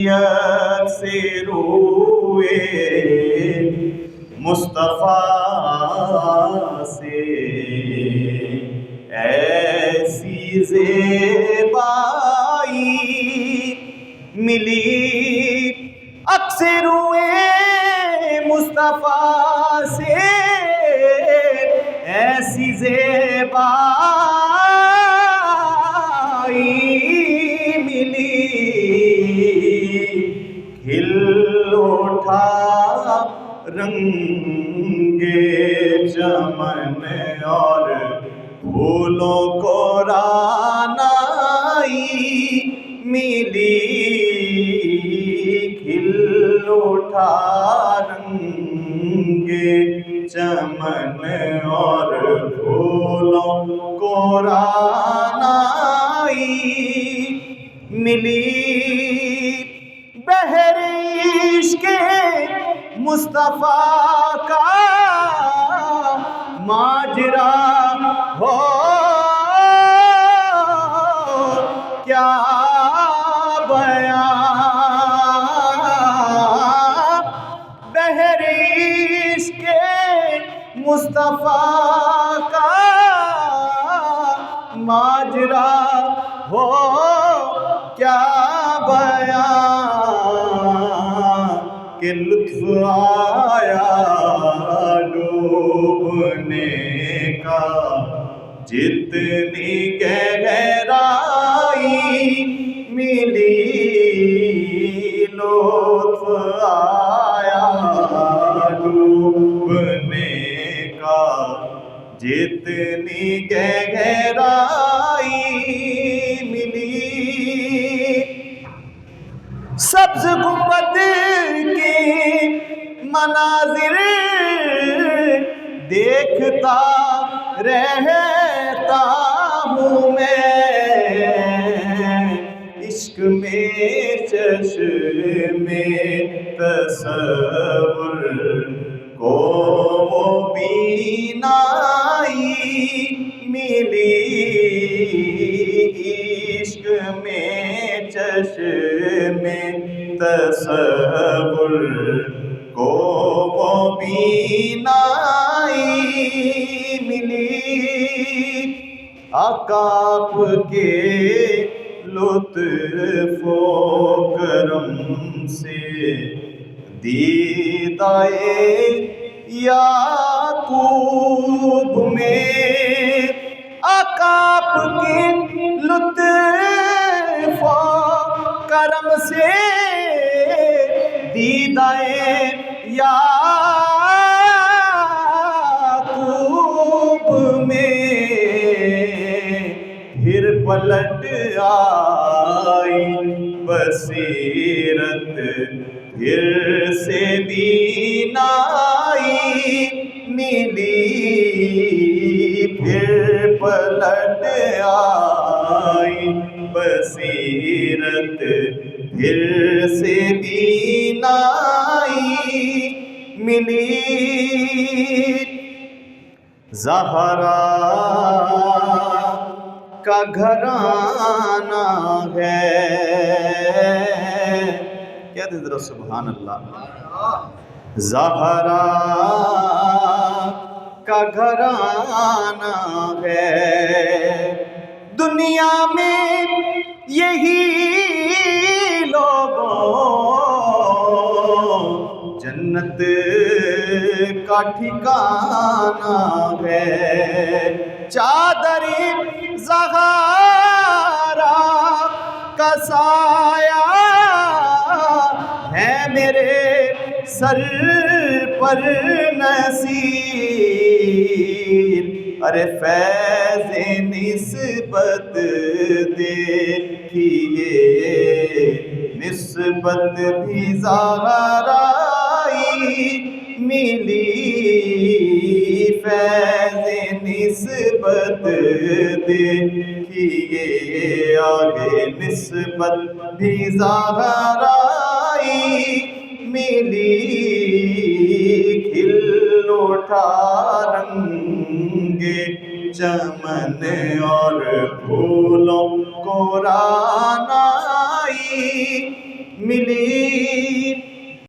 سے روئے مصطفیٰ سے ایسی زیبائی ملی عکس روئے مصطفیٰ سے ایسی زیبائی ملی کھل اٹھا رنگ چمن اور پھولوں کو رعنائی ملی کھل اٹھا رنگ چمن اور پھولوں کو رعنائی ملی بحر عشق مصطفیٰ کا ماجرا ہو کیا بیان بحر عشق مصطفیٰ کا ماجرا ہو کیا بیان کہ لطف آیا ڈوبنے کا جتنی گہرائی ملی لطف آیا ڈوبنے کا جتنی گہرائی ملی سبز گنبد کی مناظر دیکھتا رہتا ہوں میں عشق میں چشمے تصور کو وہ بینائی ملی عشق میں چشمے تصور کو وہ بینائی ملی آقا کے لطف و کرم سے دیدائے یعقوب میں آقا کے لطف و کرم سے دیدائے یعقوب میں پھر پلٹ آئی بصیرت پھر سے بینائی ملی پھر پلٹ آئی بصیرت پھر سے بینائی ملی زہرا کا گھرانہ ہے کیا دے ذرا سبحان اللہ زہرا کا گھرانہ ہے دنیا میں یہی لوگوں جنت کا ٹھکانہ ہے چادر زہرا کا سایہ ہے میرے سر پر نصیر ارے فیض نسبت دیکھیے نسبت بھی زہرائی ملی فیض نسبت دیکھیے آگے نسبت بھی زہرائی ملی کھل اٹھا رنگ چمن اور پھولوں کو رعنائی ملی ملی